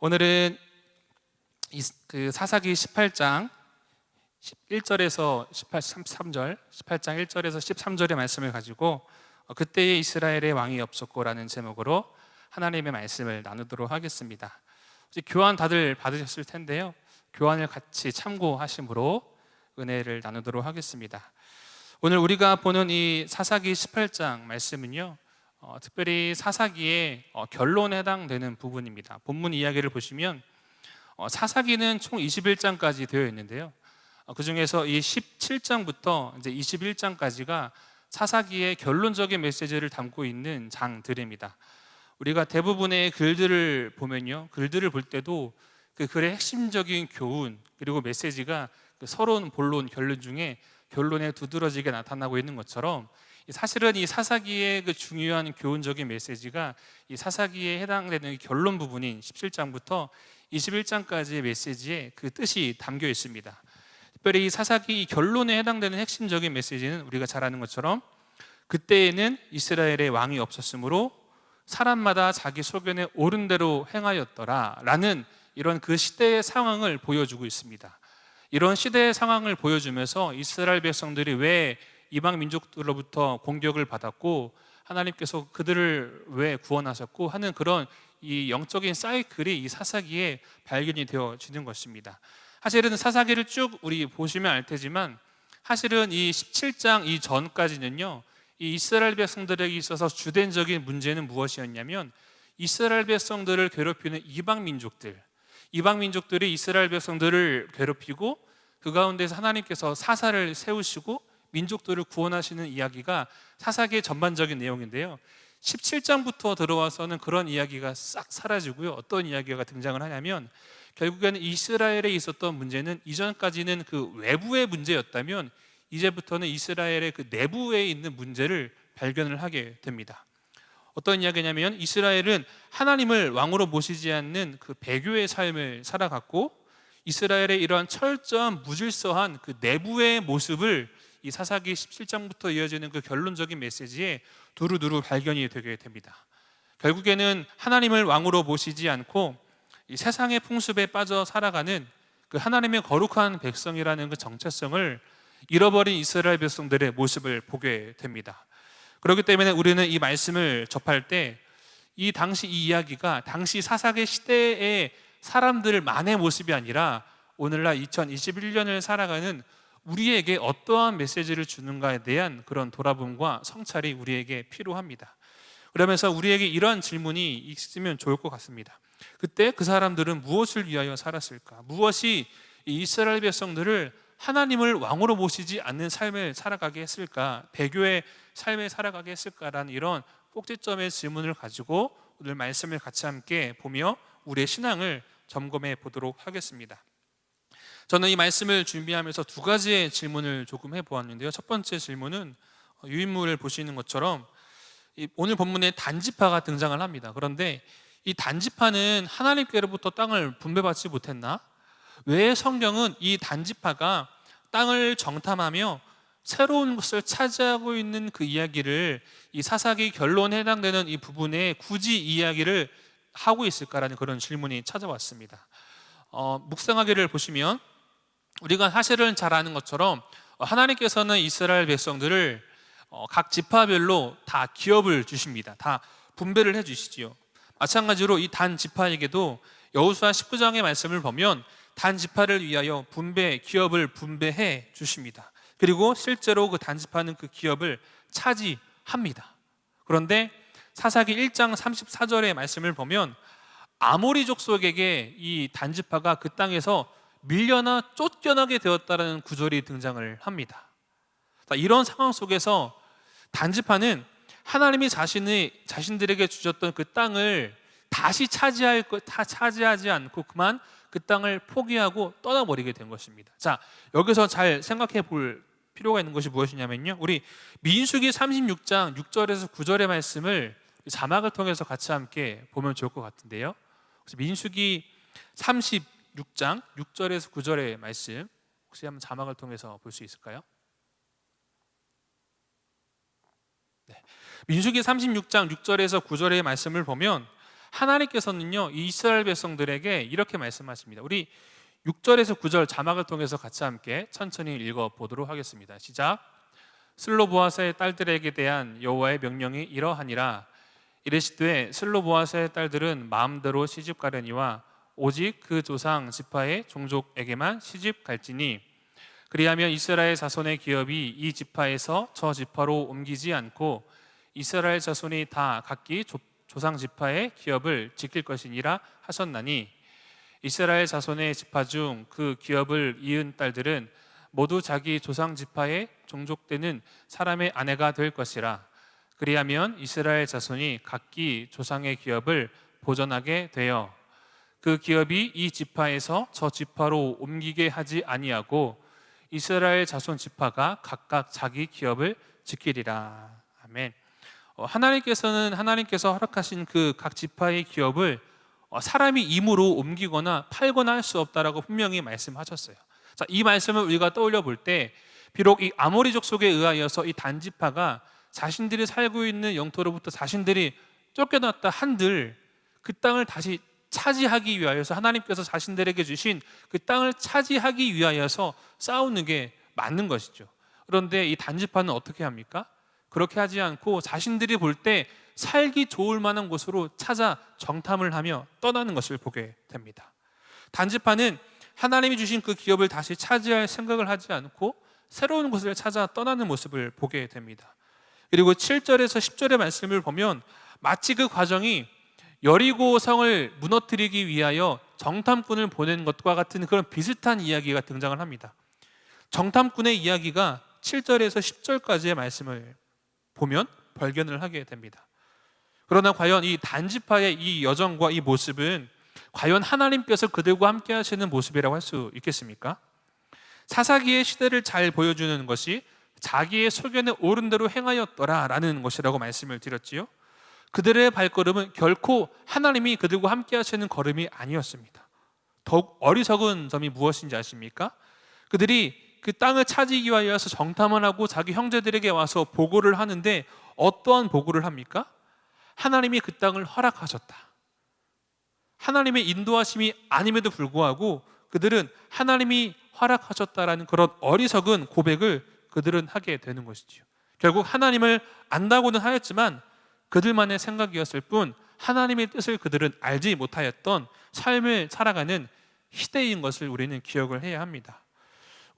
오늘은 사사기 18장 1절에서 13절, 18장 1절에서 13절의 말씀을 가지고 그때의 이스라엘의 왕이 없었고라는 제목으로 하나님의 말씀을 나누도록 하겠습니다. 이제 교환 다들 받으셨을 텐데요, 교환을 같이 참고하심으로 은혜를 나누도록 하겠습니다. 오늘 우리가 보는 이 사사기 18장 말씀은요, 특별히 사사기의 결론에 해당되는 부분입니다. 본문 이야기를 보시면 사사기는 총 21장까지 되어 있는데요, 그 중에서 이 17장부터 이제 21장까지가 사사기의 결론적인 메시지를 담고 있는 장들입니다. 우리가 대부분의 글들을 보면요, 글들을 볼 때도 그 글의 핵심적인 교훈 그리고 메시지가 그 서론, 본론, 결론 중에 결론에 두드러지게 나타나고 있는 것처럼, 사실은 이 사사기의 그 중요한 교훈적인 메시지가 이 사사기에 해당되는 결론 부분인 17장부터 21장까지의 메시지에 그 뜻이 담겨 있습니다. 특별히 이 사사기 결론에 해당되는 핵심적인 메시지는 우리가 잘 아는 것처럼, 그때에는 이스라엘의 왕이 없었으므로 사람마다 자기 소견에 옳은 대로 행하였더라 라는 이런 그 시대의 상황을 보여주고 있습니다. 이런 시대의 상황을 보여주면서 이스라엘 백성들이 왜 이방 민족들로부터 공격을 받았고 하나님께서 그들을 왜 구원하셨고 하는 그런 이 영적인 사이클이 이 사사기에 발견이 되어지는 것입니다. 사실은 사사기를 쭉 우리 보시면 알 테지만, 사실은 이 17장 이전까지는요, 이 이스라엘 백성들에게 있어서 주된적인 문제는 무엇이었냐면, 이스라엘 백성들을 괴롭히는 이방 민족들이 이스라엘 백성들을 괴롭히고 그 가운데서 하나님께서 사사를 세우시고 민족들을 구원하시는 이야기가 사사기의 전반적인 내용인데요, 17장부터 들어와서는 그런 이야기가 싹 사라지고요, 어떤 이야기가 등장을 하냐면, 결국에는 이스라엘에 있었던 문제는 이전까지는 그 외부의 문제였다면 이제부터는 이스라엘의 그 내부에 있는 문제를 발견을 하게 됩니다. 어떤 이야기냐면, 이스라엘은 하나님을 왕으로 모시지 않는 그 배교의 삶을 살아갔고, 이스라엘의 이러한 철저한 무질서한 그 내부의 모습을 이 사사기 17장부터 이어지는 그 결론적인 메시지에 두루두루 발견이 되게 됩니다. 결국에는 하나님을 왕으로 모시지 않고 이 세상의 풍습에 빠져 살아가는 그 하나님의 거룩한 백성이라는 그 정체성을 잃어버린 이스라엘 백성들의 모습을 보게 됩니다. 그렇기 때문에 우리는 이 말씀을 접할 때 이 당시 이 이야기가 당시 사사기 시대의 사람들만의 모습이 아니라 오늘날 2021년을 살아가는 우리에게 어떠한 메시지를 주는가에 대한 그런 돌아봄과 성찰이 우리에게 필요합니다. 그러면서 우리에게 이러한 질문이 있으면 좋을 것 같습니다. 그때 그 사람들은 무엇을 위하여 살았을까? 무엇이 이스라엘 백성들을 하나님을 왕으로 모시지 않는 삶을 살아가게 했을까? 배교의 삶을 살아가게 했을까라는 이런 꼭지점의 질문을 가지고 오늘 말씀을 같이 함께 보며 우리의 신앙을 점검해 보도록 하겠습니다. 저는 이 말씀을 준비하면서 두 가지의 질문을 조금 해보았는데요, 첫 번째 질문은 유인물을 보시는 것처럼 오늘 본문에 단지파가 등장을 합니다. 그런데 이 단지파는 하나님께로부터 땅을 분배받지 못했나? 왜 성경은 이 단지파가 땅을 정탐하며 새로운 것을 차지하고 있는 그 이야기를 이 사사기 결론에 해당되는 이 부분에 굳이 이야기를 하고 있을까라는 그런 질문이 찾아왔습니다. 묵상하기를 보시면 우리가 사실은 잘 아는 것처럼 하나님께서는 이스라엘 백성들을 각 지파별로 다 기업을 주십니다. 다 분배를 해주시지요. 마찬가지로 이 단 지파에게도 여호수아 19장의 말씀을 보면 단 지파를 위하여 기업을 분배해 주십니다. 그리고 실제로 그 단 지파는 그 기업을 차지합니다. 그런데 사사기 1장 34절의 말씀을 보면 아모리 족속에게 이 단 지파가 그 땅에서 밀려나 쫓겨나게 되었다는 구절이 등장을 합니다. 이런 상황 속에서 단 지파는 하나님이 자신들에게 주셨던 그 땅을 다시 차지하지 않고 그만 그 땅을 포기하고 떠나버리게 된 것입니다. 자, 여기서 잘 생각해 볼 필요가 있는 것이 무엇이냐면요, 우리 민수기 36장 6절에서 9절의 말씀을 자막을 통해서 같이 함께 보면 좋을 것 같은데요, 민수기 36장 6절에서 9절의 말씀 혹시 한번 자막을 통해서 볼 수 있을까요? 네. 민수기 36장 6절에서 9절의 말씀을 보면 하나님께서는요, 이 이스라엘 백성들에게 이렇게 말씀하십니다. 우리 6절에서 9절 자막을 통해서 같이 함께 천천히 읽어보도록 하겠습니다. 시작. 슬로보아스의 딸들에게 대한 여호와의 명령이 이러하니라. 이르시되 슬로보아스의 딸들은 마음대로 시집 가려니와 오직 그 조상 지파의 종족에게만 시집 갈지니, 그리하면 이스라엘 자손의 기업이 이 지파에서 저 지파로 옮기지 않고 이스라엘 자손이 다 각기 조상 지파의 기업을 지킬 것이니라 하셨나니, 이스라엘 자손의 지파 중 그 기업을 이은 딸들은 모두 자기 조상 지파의 종족되는 사람의 아내가 될 것이라. 그리하면 이스라엘 자손이 각기 조상의 기업을 보전하게 되어 그 기업이 이 지파에서 저 지파로 옮기게 하지 아니하고 이스라엘 자손 지파가 각각 자기 기업을 지키리라. 아멘. 하나님께서 허락하신 그 각 지파의 기업을 사람이 임으로 옮기거나 팔거나 할 수 없다라고 분명히 말씀하셨어요. 자, 이 말씀을 우리가 떠올려 볼 때, 비록 이 아모리 족속에 의하여서 이 단지파가 자신들이 살고 있는 영토로부터 자신들이 쫓겨났다 한들 그 땅을 다시 차지하기 위하여서, 하나님께서 자신들에게 주신 그 땅을 차지하기 위하여서 싸우는 게 맞는 것이죠. 그런데 이 단지파는 어떻게 합니까? 그렇게 하지 않고 자신들이 볼 때 살기 좋을 만한 곳으로 찾아 정탐을 하며 떠나는 것을 보게 됩니다. 단지파는 하나님이 주신 그 기업을 다시 차지할 생각을 하지 않고 새로운 곳을 찾아 떠나는 모습을 보게 됩니다. 그리고 7절에서 10절의 말씀을 보면 마치 그 과정이 여리고 성을 무너뜨리기 위하여 정탐꾼을 보낸 것과 같은 그런 비슷한 이야기가 등장을 합니다. 정탐꾼의 이야기가 7절에서 10절까지의 말씀을 보면 발견을 하게 됩니다. 그러나 과연 이 단지파의 이 여정과 이 모습은 과연 하나님께서 그들과 함께 하시는 모습이라고 할 수 있겠습니까? 사사기의 시대를 잘 보여주는 것이 자기의 소견에 옳은 대로 행하였더라라는 것이라고 말씀을 드렸지요. 그들의 발걸음은 결코 하나님이 그들과 함께 하시는 걸음이 아니었습니다. 더욱 어리석은 점이 무엇인지 아십니까? 그들이 그 땅을 차지하기 위하여서 정탐을 하고 자기 형제들에게 와서 보고를 하는데 어떠한 보고를 합니까? 하나님이 그 땅을 허락하셨다. 하나님의 인도하심이 아님에도 불구하고 그들은 하나님이 허락하셨다라는 그런 어리석은 고백을 그들은 하게 되는 것이지요. 결국 하나님을 안다고는 하였지만 그들만의 생각이었을 뿐 하나님의 뜻을 그들은 알지 못하였던 삶을 살아가는 시대인 것을 우리는 기억을 해야 합니다.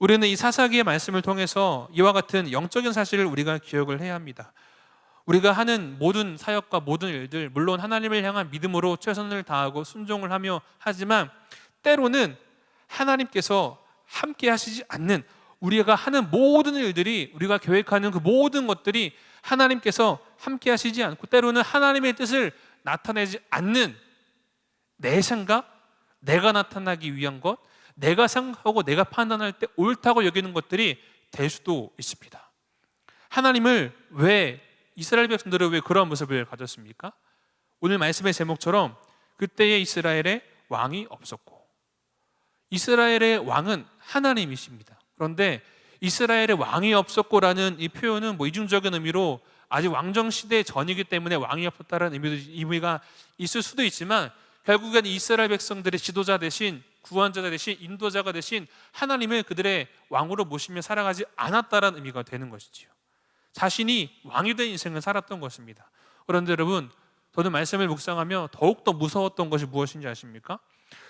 우리는 이 사사기의 말씀을 통해서 이와 같은 영적인 사실을 우리가 기억을 해야 합니다. 우리가 하는 모든 사역과 모든 일들, 물론 하나님을 향한 믿음으로 최선을 다하고 순종을 하며 하지만 때로는 하나님께서 함께 하시지 않는, 우리가 하는 모든 일들이, 우리가 계획하는 그 모든 것들이 하나님께서 함께 하시지 않고 때로는 하나님의 뜻을 나타내지 않는 내 생각, 내가 나타나기 위한 것, 내가 생각하고 내가 판단할 때 옳다고 여기는 것들이 될 수도 있습니다. 하나님을 왜, 이스라엘 백성들은 왜 그런 모습을 가졌습니까? 오늘 말씀의 제목처럼 그때의 이스라엘에 왕이 없었고, 이스라엘의 왕은 하나님이십니다. 그런데 이스라엘에 왕이 없었고라는 이 표현은 이중적인 의미로 아직 왕정시대 전이기 때문에 왕이 없었다는 의미가 있을 수도 있지만, 결국엔 이스라엘 백성들의 지도자 대신, 구원자 대신, 인도자가 대신 하나님을 그들의 왕으로 모시며 살아가지 않았다는 의미가 되는 것이지요. 자신이 왕이 된 인생을 살았던 것입니다. 그런데 여러분, 저는 말씀을 묵상하며 더욱더 무서웠던 것이 무엇인지 아십니까?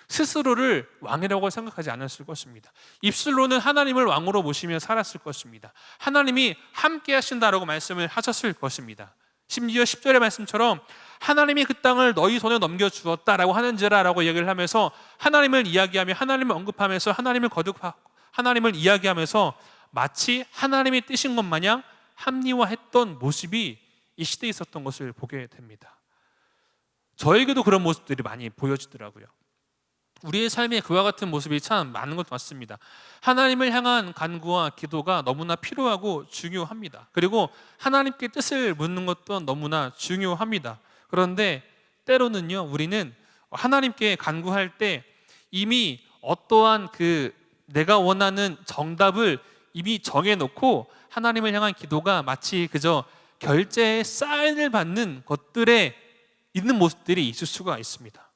스스로를 왕이라고 생각하지 않았을 것입니다. 입술로는 하나님을 왕으로 모시며 살았을 것입니다. 하나님이 함께 하신다라고 말씀을 하셨을 것입니다. 심지어 10절의 말씀처럼 하나님이 그 땅을 너희 손에 넘겨주었다라고 하는지라 라고 얘기를 하면서 하나님을 이야기하며, 하나님을 언급하면서, 하나님을 이야기하면서 마치 하나님이 뜻인 것 마냥 합리화했던 모습이 이 시대에 있었던 것을 보게 됩니다. 저에게도 그런 모습들이 많이 보여지더라고요. 우리의 삶에 그와 같은 모습이 참 많은 것 같습니다. 하나님을 향한 간구와 기도가 너무나 필요하고 중요합니다. 그리고 하나님께 뜻을 묻는 것도 너무나 중요합니다. 그런데 때로는요, 우리는 하나님께 간구할 때 이미 어떠한 내가 원하는 정답을 이미 정해놓고 하나님을 향한 기도가 마치 그저 결제의 사인을 받는 것들에 있는 모습들이 있을 수가 있습니다.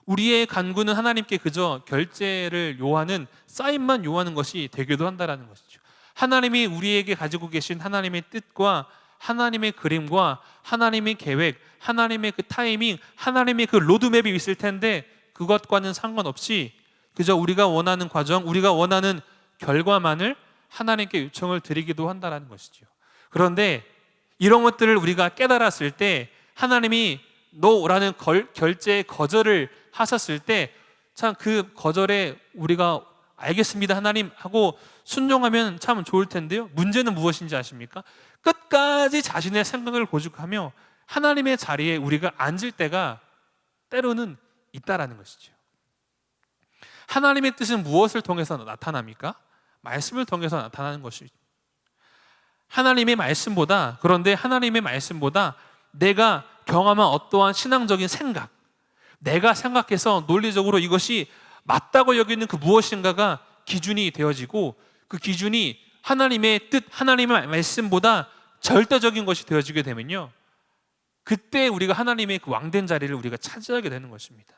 우리의 간구는 하나님께 그저 결제를 요하는 사인만 요하는 것이 되기도 한다는 것이죠. 하나님이 우리에게 가지고 계신 하나님의 뜻과 하나님의 그림과 하나님의 계획, 하나님의 그 타이밍, 하나님의 그 로드맵이 있을 텐데 그것과는 상관없이 그저 우리가 원하는 과정, 우리가 원하는 결과만을 하나님께 요청을 드리기도 한다는 것이죠. 그런데 이런 것들을 우리가 깨달았을 때 하나님이 노라는 결제의 거절을 하셨을 때 참 그 거절에 우리가 알겠습니다 하나님 하고 순종하면 참 좋을 텐데요. 문제는 무엇인지 아십니까? 끝까지 자신의 생각을 고집하며 하나님의 자리에 우리가 앉을 때가 때로는 있다라는 것이죠. 하나님의 뜻은 무엇을 통해서 나타납니까? 말씀을 통해서 나타나는 것이죠. 하나님의 말씀보다, 그런데 하나님의 말씀보다 내가 경험한 어떠한 신앙적인 생각, 내가 생각해서 논리적으로 이것이 맞다고 여기는 그 무엇인가가 기준이 되어지고 그 기준이 하나님의 뜻, 하나님의 말씀보다 절대적인 것이 되어지게 되면요, 그때 우리가 하나님의 그 왕된 자리를 우리가 차지하게 되는 것입니다.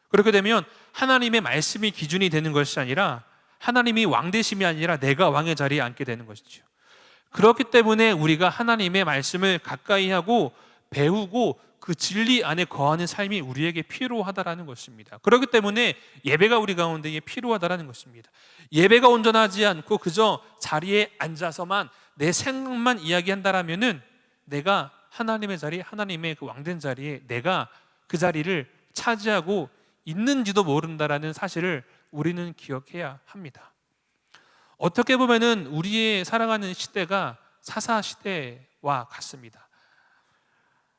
그렇게 되면 하나님의 말씀이 기준이 되는 것이 아니라 하나님이 왕되심이 아니라 내가 왕의 자리에 앉게 되는 것이죠. 그렇기 때문에 우리가 하나님의 말씀을 가까이 하고 배우고 그 진리 안에 거하는 삶이 우리에게 필요하다라는 것입니다. 그렇기 때문에 예배가 우리 가운데 필요하다라는 것입니다. 예배가 온전하지 않고 그저 자리에 앉아서만 내 생각만 이야기한다라면은 내가 하나님의 자리, 하나님의 그 왕된 자리에 내가 그 자리를 차지하고 있는지도 모른다라는 사실을 우리는 기억해야 합니다. 어떻게 보면은 우리의 살아가는 시대가 사사 시대와 같습니다.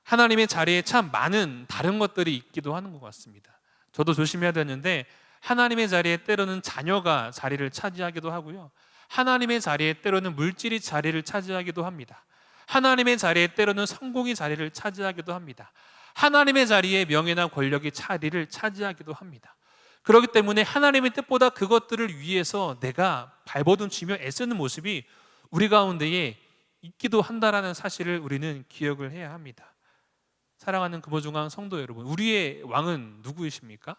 하나님의 자리에 참 많은 다른 것들이 있기도 하는 것 같습니다. 저도 조심해야 되는데 하나님의 자리에 때로는 자녀가 자리를 차지하기도 하고요, 하나님의 자리에 때로는 물질이 자리를 차지하기도 합니다. 하나님의 자리에 때로는 성공이 자리를 차지하기도 합니다. 하나님의 자리에 명예나 권력이 자리를 차지하기도 합니다. 그렇기 때문에 하나님의 뜻보다 그것들을 위해서 내가 발버둥치며 애쓰는 모습이 우리 가운데에 있기도 한다라는 사실을 우리는 기억을 해야 합니다. 사랑하는 금호중앙 성도 여러분, 우리의 왕은 누구이십니까?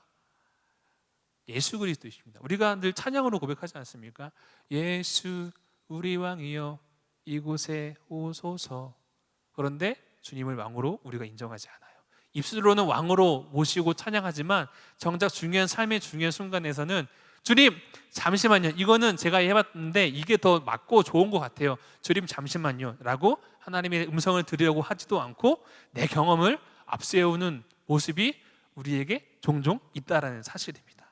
예수 그리스도이십니다. 우리가 늘 찬양으로 고백하지 않습니까? 예수 우리 왕이여 이곳에 오소서. 그런데 주님을 왕으로 우리가 인정하지 않아요. 입술로는 왕으로 모시고 찬양하지만 정작 중요한 삶의 중요한 순간에서는 주님 잠시만요, 이거는 제가 해봤는데 이게 더 맞고 좋은 것 같아요, 주님 잠시만요 라고 하나님의 음성을 들으려고 하지도 않고 내 경험을 앞세우는 모습이 우리에게 종종 있다라는 사실입니다.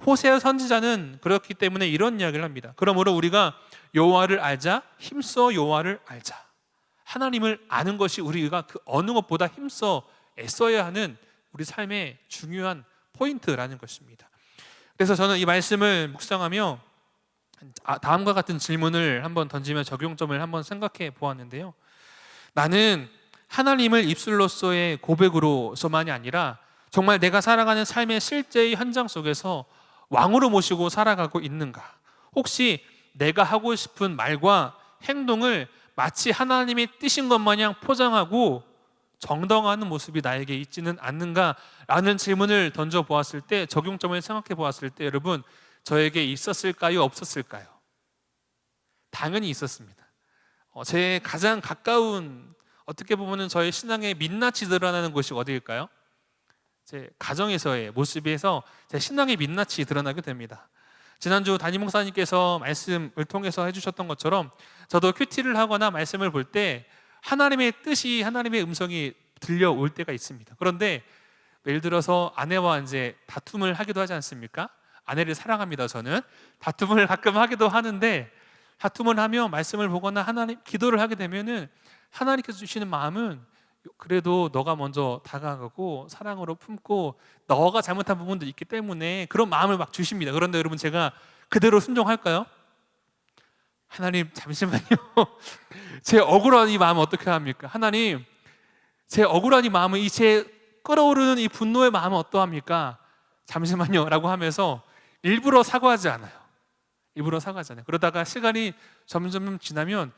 호세아 선지자는 그렇기 때문에 이런 이야기를 합니다. 그러므로 우리가 여호와를 알자, 힘써 여호와를 알자. 하나님을 아는 것이 우리가 그 어느 것보다 힘써 애써야 하는 우리 삶의 중요한 포인트라는 것입니다. 그래서 저는 이 말씀을 묵상하며 다음과 같은 질문을 한번 던지며 적용점을 한번 생각해 보았는데요, 나는 하나님을 입술로서의 고백으로서만이 아니라 정말 내가 살아가는 삶의 실제의 현장 속에서 왕으로 모시고 살아가고 있는가? 혹시 내가 하고 싶은 말과 행동을 마치 하나님의 뜻인 것 마냥 포장하고 정당화하는 모습이 나에게 있지는 않는가라는 질문을 던져보았을 때, 적용점을 생각해 보았을 때 여러분, 저에게 있었을까요? 없었을까요? 당연히 있었습니다. 제 가장 가까운, 어떻게 보면 저의 신앙의 민낯이 드러나는 곳이 어디일까요? 제 가정에서의 모습에서 제 신앙의 민낯이 드러나게 됩니다. 지난주 담임 목사님께서 말씀을 통해서 해주셨던 것처럼 저도 큐티를 하거나 말씀을 볼 때 하나님의 뜻이, 하나님의 음성이 들려올 때가 있습니다. 그런데 예를 들어서 아내와 이제 다툼을 하기도 하지 않습니까? 아내를 사랑합니다. 저는 다툼을 가끔 하기도 하는데, 다툼을 하며 말씀을 보거나 하나님 기도를 하게 되면은 하나님께서 주시는 마음은 그래도 너가 먼저 다가가고 사랑으로 품고 너가 잘못한 부분도 있기 때문에 그런 마음을 막 주십니다. 그런데 여러분, 제가 그대로 순종할까요? 하나님 잠시만요. 제 억울한 이 마음을 어떻게 합니까? 하나님, 제 억울한 이 마음을, 이 제 끓어오르는 이 분노의 마음은 어떠합니까? 잠시만요 라고 하면서 일부러 사과하지 않아요. 그러다가 시간이 점점 지나면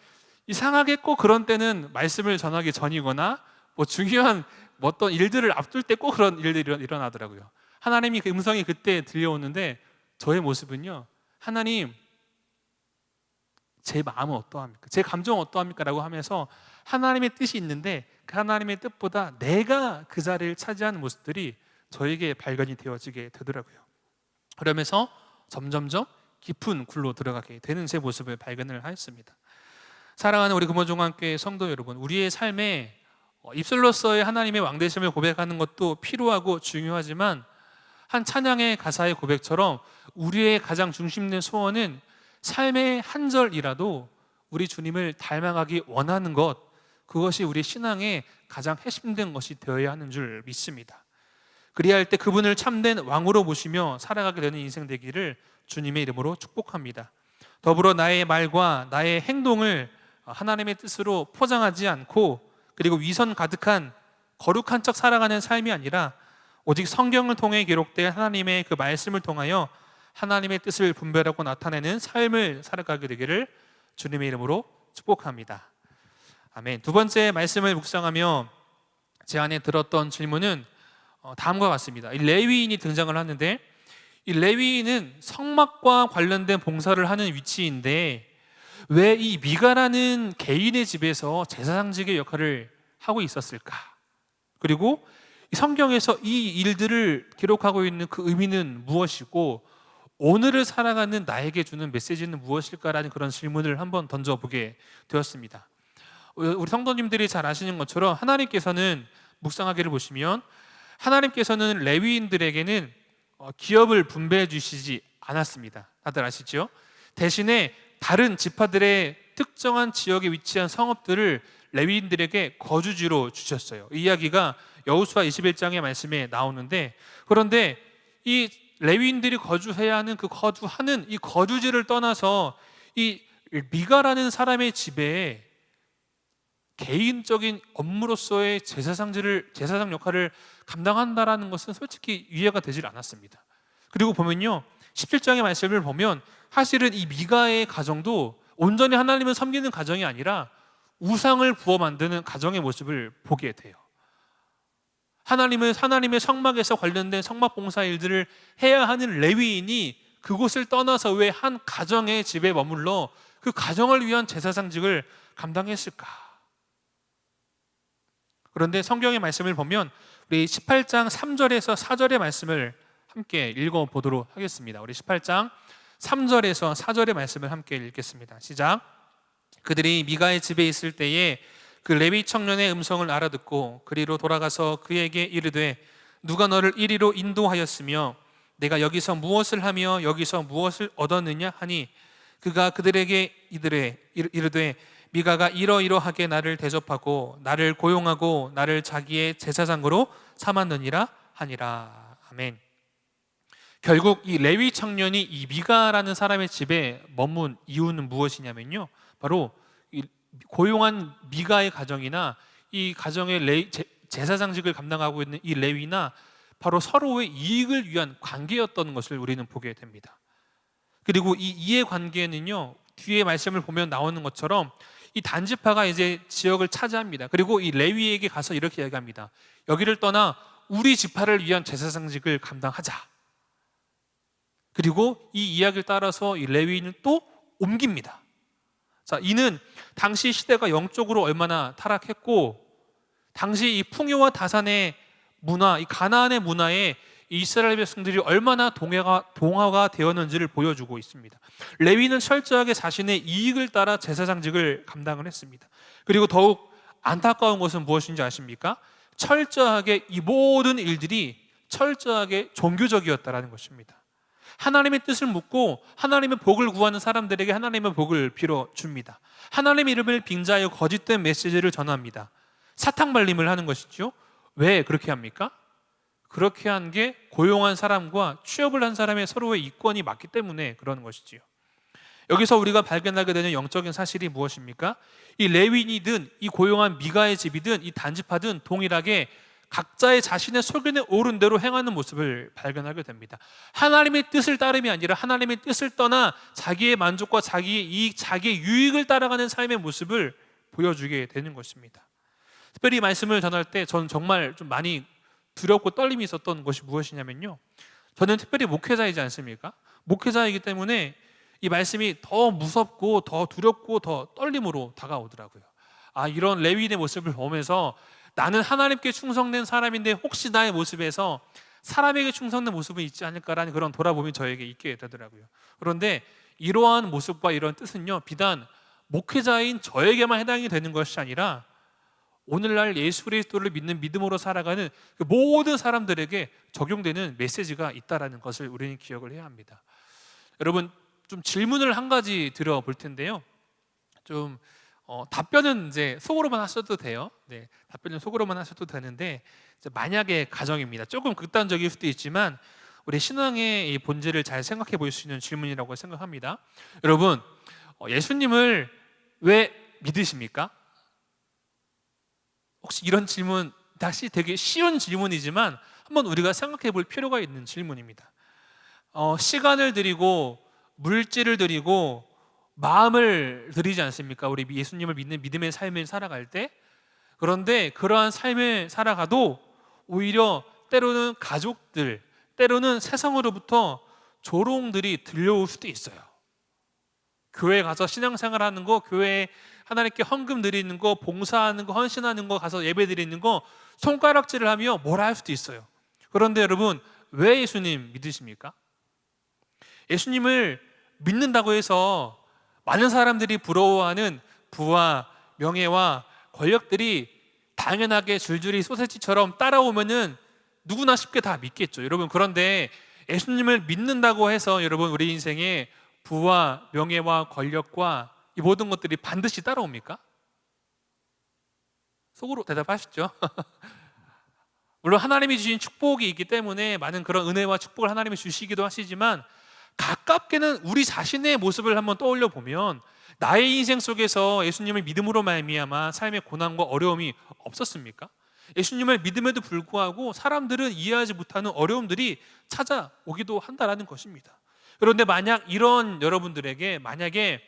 이상하게 꼭 그런 때는 말씀을 전하기 전이거나 뭐 중요한 뭐 어떤 일들을 앞둘 때 꼭 그런 일들이 일어나더라고요. 하나님이 그 음성이 그때 들려오는데 저의 모습은요, 하나님 제 마음은 어떠합니까? 제 감정은 어떠합니까? 라고 하면서 하나님의 뜻이 있는데 그 하나님의 뜻보다 내가 그 자리를 차지하는 모습들이 저에게 발견이 되어지게 되더라고요. 그러면서 점점점 깊은 굴로 들어가게 되는 제 모습을 발견을 하였습니다. 사랑하는 우리 금호종합교회 성도 여러분, 우리의 삶에 입술로서의 하나님의 왕되심을 고백하는 것도 필요하고 중요하지만 한 찬양의 가사의 고백처럼 우리의 가장 중심된 소원은 삶의 한 절이라도 우리 주님을 닮아가기 원하는 것, 그것이 우리 신앙의 가장 핵심된 것이 되어야 하는 줄 믿습니다. 그리야 할 때 그분을 참된 왕으로 모시며 살아가게 되는 인생 되기를 주님의 이름으로 축복합니다. 더불어 나의 말과 나의 행동을 하나님의 뜻으로 포장하지 않고 그리고 위선 가득한 거룩한 척 살아가는 삶이 아니라 오직 성경을 통해 기록된 하나님의 그 말씀을 통하여 하나님의 뜻을 분별하고 나타내는 삶을 살아가게 되기를 주님의 이름으로 축복합니다. 아멘. 두 번째 말씀을 묵상하며 제 안에 들었던 질문은 다음과 같습니다. 이 레위인이 등장을 하는데 이 레위인은 성막과 관련된 봉사를 하는 위치인데 왜 이 미가라는 개인의 집에서 제사장직의 역할을 하고 있었을까? 그리고 성경에서 이 일들을 기록하고 있는 그 의미는 무엇이고 오늘을 살아가는 나에게 주는 메시지는 무엇일까라는 그런 질문을 한번 던져보게 되었습니다. 우리 성도님들이 잘 아시는 것처럼 하나님께서는 묵상하기를 보시면 하나님께서는 레위인들에게는 기업을 분배해 주시지 않았습니다. 다들 아시죠? 대신에 다른 지파들의 특정한 지역에 위치한 성읍들을 레위인들에게 거주지로 주셨어요. 이 이야기가 여호수아 21장의 말씀에 나오는데, 그런데 이 레위인들이 거주해야 하는 그 거주하는 이 거주지를 떠나서 이 미가라는 사람의 집에 개인적인 업무로서의 제사장 역할을 감당한다라는 것은 솔직히 이해가 되질 않았습니다. 그리고 보면요, 17장의 말씀을 보면 사실은 이 미가의 가정도 온전히 하나님을 섬기는 가정이 아니라 우상을 부어 만드는 가정의 모습을 보게 돼요. 하나님의 성막에서 관련된 성막 봉사 일들을 해야 하는 레위인이 그곳을 떠나서 왜 한 가정의 집에 머물러 그 가정을 위한 제사장직을 감당했을까? 그런데 성경의 말씀을 보면 우리 18장 3절에서 4절의 말씀을 함께 읽어보도록 하겠습니다. 우리 18장 3절에서 4절의 말씀을 함께 읽겠습니다. 시작. 그들이 미가의 집에 있을 때에 그 레위 청년의 음성을 알아듣고 그리로 돌아가서 그에게 이르되 누가 너를 이리로 인도하였으며 내가 여기서 무엇을 하며 여기서 무엇을 얻었느냐 하니 그가 그들에게 이르되 미가가 이러이러하게 나를 대접하고 나를 고용하고 나를 자기의 제사장으로 삼았느니라 하니라. 아멘. 결국 이 레위 청년이 이 미가라는 사람의 집에 머문 이유는 무엇이냐면요, 바로 이 고용한 미가의 가정이나 이 가정의 제사장직을 감당하고 있는 이 레위나 바로 서로의 이익을 위한 관계였던 것을 우리는 보게 됩니다. 그리고 이 이해관계는요, 뒤에 말씀을 보면 나오는 것처럼 이 단지파가 이제 지역을 차지합니다. 그리고 이 레위에게 가서 이렇게 이야기합니다. 여기를 떠나 우리 지파를 위한 제사장직을 감당하자. 그리고 이 이야기를 따라서 이 레위인은 또 옮깁니다. 자, 이는 당시 시대가 영적으로 얼마나 타락했고 당시 이 풍요와 다산의 문화, 이 가나안의 문화에 이스라엘 백성들이 얼마나 동화가 되었는지를 보여주고 있습니다. 레위는 철저하게 자신의 이익을 따라 제사장직을 감당을 했습니다. 그리고 더욱 안타까운 것은 무엇인지 아십니까? 철저하게 이 모든 일들이 철저하게 종교적이었다라는 것입니다. 하나님의 뜻을 묻고 하나님의 복을 구하는 사람들에게 하나님의 복을 빌어줍니다. 하나님의 이름을 빙자하여 거짓된 메시지를 전합니다. 사탕발림을 하는 것이죠. 왜 그렇게 합니까? 그렇게 한 게 고용한 사람과 취업을 한 사람의 서로의 이권이 맞기 때문에 그러는 것이지요. 여기서 우리가 발견하게 되는 영적인 사실이 무엇입니까? 이 레위인이든 이 고용한 미가의 집이든 이 단지파든 동일하게 각자의 자신의 소견에 오른 대로 행하는 모습을 발견하게 됩니다. 하나님의 뜻을 따름이 아니라 하나님의 뜻을 떠나 자기의 만족과 자기의 이익, 자기의 유익을 따라가는 삶의 모습을 보여주게 되는 것입니다. 특별히 이 말씀을 전할 때 저는 정말 좀 많이 두렵고 떨림이 있었던 것이 무엇이냐면요, 저는 특별히 목회자이지 않습니까? 목회자이기 때문에 이 말씀이 더 무섭고 더 두렵고 더 떨림으로 다가오더라고요. 이런 레위인의 모습을 보면서 나는 하나님께 충성된 사람인데 혹시 나의 모습에서 사람에게 충성된 모습은 있지 않을까라는 그런 돌아봄이 저에게 있게 되더라고요. 그런데 이러한 모습과 이런 뜻은요, 비단 목회자인 저에게만 해당이 되는 것이 아니라 오늘날 예수 그리스도를 믿는 믿음으로 살아가는 그 모든 사람들에게 적용되는 메시지가 있다는 것을 우리는 기억을 해야 합니다. 여러분, 좀 질문을 한 가지 드려볼 텐데요, 좀 답변은 이제 속으로만 하셔도 돼요. 네, 답변은 속으로만 하셔도 되는데, 이제 만약의 가정입니다. 조금 극단적일 수도 있지만 우리 신앙의 이 본질을 잘 생각해 볼 수 있는 질문이라고 생각합니다. 여러분, 예수님을 왜 믿으십니까? 혹시 이런 질문, 다시 되게 쉬운 질문이지만 한번 우리가 생각해 볼 필요가 있는 질문입니다. 시간을 드리고 물질을 드리고 마음을 드리지 않습니까? 우리 예수님을 믿는 믿음의 삶을 살아갈 때. 그런데 그러한 삶을 살아가도 오히려 때로는 가족들, 때로는 세상으로부터 조롱들이 들려올 수도 있어요. 교회 가서 신앙생활하는 거, 교회에 하나님께 헌금 드리는 거, 봉사하는 거, 헌신하는 거, 가서 예배 드리는 거 손가락질을 하며 뭐라 할 수도 있어요. 그런데 여러분, 왜 예수님 믿으십니까? 예수님을 믿는다고 해서 많은 사람들이 부러워하는 부와 명예와 권력들이 당연하게 줄줄이 소세지처럼 따라오면은 누구나 쉽게 다 믿겠죠, 여러분. 그런데 예수님을 믿는다고 해서 여러분, 우리 인생에 부와 명예와 권력과 이 모든 것들이 반드시 따라옵니까? 속으로 대답하시죠. 물론 하나님이 주신 축복이 있기 때문에 많은 그런 은혜와 축복을 하나님이 주시기도 하시지만, 가깝게는 우리 자신의 모습을 한번 떠올려 보면 나의 인생 속에서 예수님을 믿음으로 말미암아 삶의 고난과 어려움이 없었습니까? 예수님을 믿음에도 불구하고 사람들은 이해하지 못하는 어려움들이 찾아오기도 한다라는 것입니다. 그런데 만약 이런 여러분들에게 만약에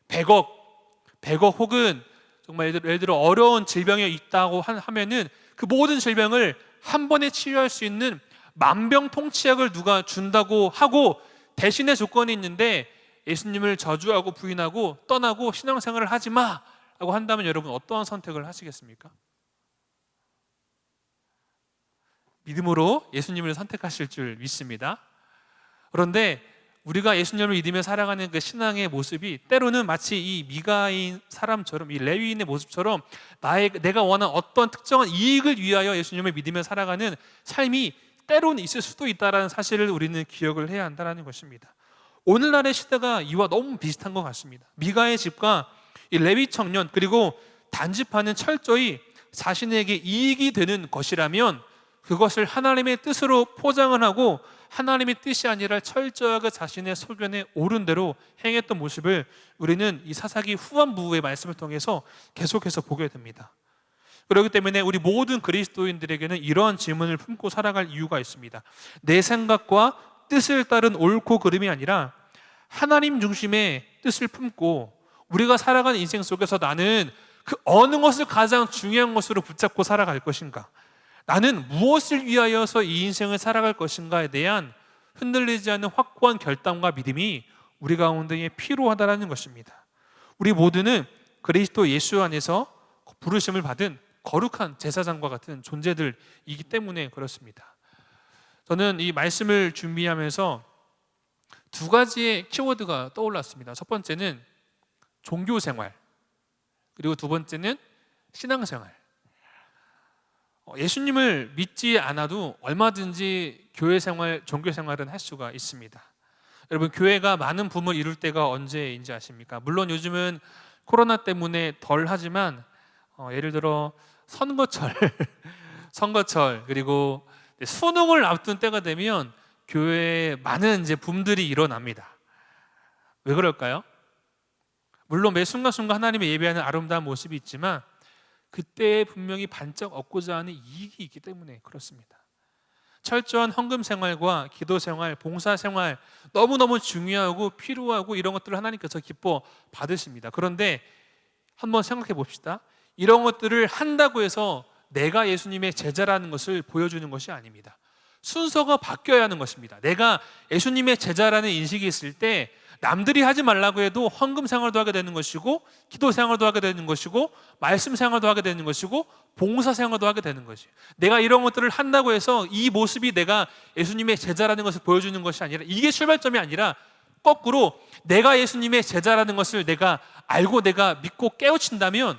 100억 혹은 정말 예를 들어 어려운 질병이 있다고 하면은 그 모든 질병을 한 번에 치유할 수 있는 만병통치약을 누가 준다고 하고 대신의 조건이 있는데 예수님을 저주하고 부인하고 떠나고 신앙생활을 하지 마라고 한다면 여러분, 어떠한 선택을 하시겠습니까? 믿음으로 예수님을 선택하실 줄 믿습니다. 그런데 우리가 예수님을 믿으며 살아가는 그 신앙의 모습이 때로는 마치 이 미가인 사람처럼, 이 레위인의 모습처럼 내가 원하는 어떤 특정한 이익을 위하여 예수님을 믿으며 살아가는 삶이 때로는 있을 수도 있다는 사실을 우리는 기억을 해야 한다는 것입니다. 오늘날의 시대가 이와 너무 비슷한 것 같습니다. 미가의 집과 이 레위 청년, 그리고 단집하는 철저히 자신에게 이익이 되는 것이라면 그것을 하나님의 뜻으로 포장을 하고 하나님의 뜻이 아니라 철저하게 자신의 소견에 옳은 대로 행했던 모습을 우리는 이 사사기 후반부의 말씀을 통해서 계속해서 보게 됩니다. 그렇기 때문에 우리 모든 그리스도인들에게는 이러한 질문을 품고 살아갈 이유가 있습니다. 내 생각과 뜻을 따른 옳고 그름이 아니라 하나님 중심의 뜻을 품고 우리가 살아가는 인생 속에서 나는 그 어느 것을 가장 중요한 것으로 붙잡고 살아갈 것인가, 나는 무엇을 위하여서 이 인생을 살아갈 것인가에 대한 흔들리지 않는 확고한 결단과 믿음이 우리 가운데에 필요하다는 것입니다. 우리 모두는 그리스도 예수 안에서 부르심을 받은 거룩한 제사장과 같은 존재들이기 때문에 그렇습니다. 저는 이 말씀을 준비하면서 두 가지의 키워드가 떠올랐습니다. 첫 번째는 종교생활, 그리고 두 번째는 신앙생활. 예수님을 믿지 않아도 얼마든지 교회생활, 종교생활은 할 수가 있습니다. 여러분, 교회가 많은 붐을 이룰 때가 언제인지 아십니까? 물론 요즘은 코로나 때문에 덜 하지만 예를 들어 선거철, 선거철, 그리고 수능을 앞둔 때가 되면 교회에 많은 이제 붐들이 일어납니다. 왜 그럴까요? 물론 매 순간순간 하나님의 예배하는 아름다운 모습이 있지만 그때에 분명히 반짝 얻고자 하는 이익이 있기 때문에 그렇습니다. 철저한 헌금 생활과 기도 생활, 봉사 생활 너무너무 중요하고 필요하고 이런 것들을 하나님께서 기뻐 받으십니다. 그런데 한번 생각해 봅시다. 이런 것들을 한다고 해서 내가 예수님의 제자라는 것을 보여주는 것이 아닙니다. 순서가 바뀌어야 하는 것입니다. 내가 예수님의 제자라는 인식이 있을 때 남들이 하지 말라고 해도 헌금 생활도 하게 되는 것이고, 기도 생활도 하게 되는 것이고, 말씀 생활도 하게 되는 것이고, 봉사 생활도 하게 되는 것이에요. 내가 이런 것들을 한다고 해서 이 모습이 내가 예수님의 제자라는 것을 보여주는 것이 아니라, 이게 출발점이 아니라 거꾸로 내가 예수님의 제자라는 것을 내가 알고 내가 믿고 깨우친다면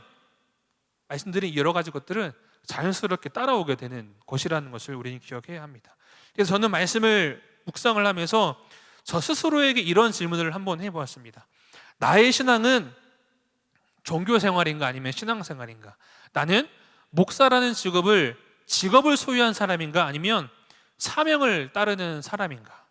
말씀드린 여러 가지 것들은 자연스럽게 따라오게 되는 것이라는 것을 우리는 기억해야 합니다. 그래서 저는 말씀을 묵상을 하면서 저 스스로에게 이런 질문을 한번 해보았습니다. 나의 신앙은 종교 생활인가 아니면 신앙 생활인가? 나는 목사라는 직업을 소유한 사람인가 아니면 사명을 따르는 사람인가?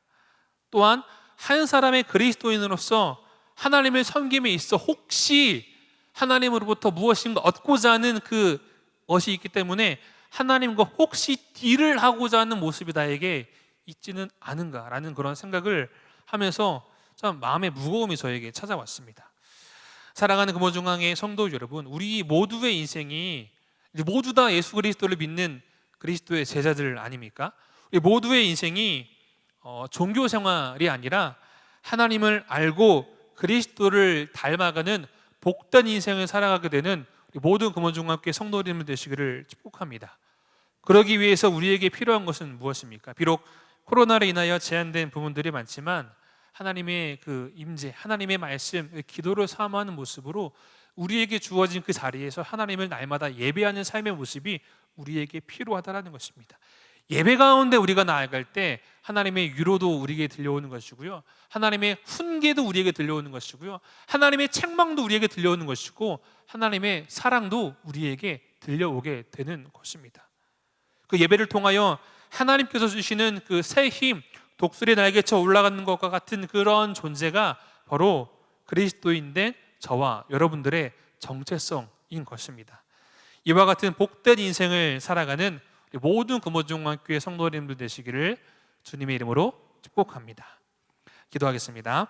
또한 한 사람의 그리스도인으로서 하나님을 섬김에 있어 혹시 하나님으로부터 무엇인가 얻고자 하는 그 것이 있기 때문에 하나님과 혹시 딜을 하고자 하는 모습이 나에게 있지는 않은가라는 그런 생각을 하면서 참 마음의 무거움이 저에게 찾아왔습니다. 사랑하는 금호중앙의 성도 여러분, 우리 모두의 인생이 모두 다 예수 그리스도를 믿는 그리스도의 제자들 아닙니까? 우리 모두의 인생이 종교 생활이 아니라 하나님을 알고 그리스도를 닮아가는 복된 인생을 살아가게 되는 우리 모든 금호중학교의 성도님들 되시기를 축복합니다. 그러기 위해서 우리에게 필요한 것은 무엇입니까? 비록 코로나로 인하여 제한된 부분들이 많지만 하나님의 그 임재, 하나님의 말씀, 기도를 사모하는 모습으로 우리에게 주어진 그 자리에서 하나님을 날마다 예배하는 삶의 모습이 우리에게 필요하다는 것입니다. 예배 가운데 우리가 나아갈 때 하나님의 위로도 우리에게 들려오는 것이고요, 하나님의 훈계도 우리에게 들려오는 것이고요, 하나님의 책망도 우리에게 들려오는 것이고, 하나님의 사랑도 우리에게 들려오게 되는 것입니다. 그 예배를 통하여 하나님께서 주시는 그 새 힘, 독수리 날개쳐 올라가는 것과 같은 그런 존재가 바로 그리스도인된 저와 여러분들의 정체성인 것입니다. 이와 같은 복된 인생을 살아가는 모든 금호중학교의 성도님들 되시기를 주님의 이름으로 축복합니다. 기도하겠습니다.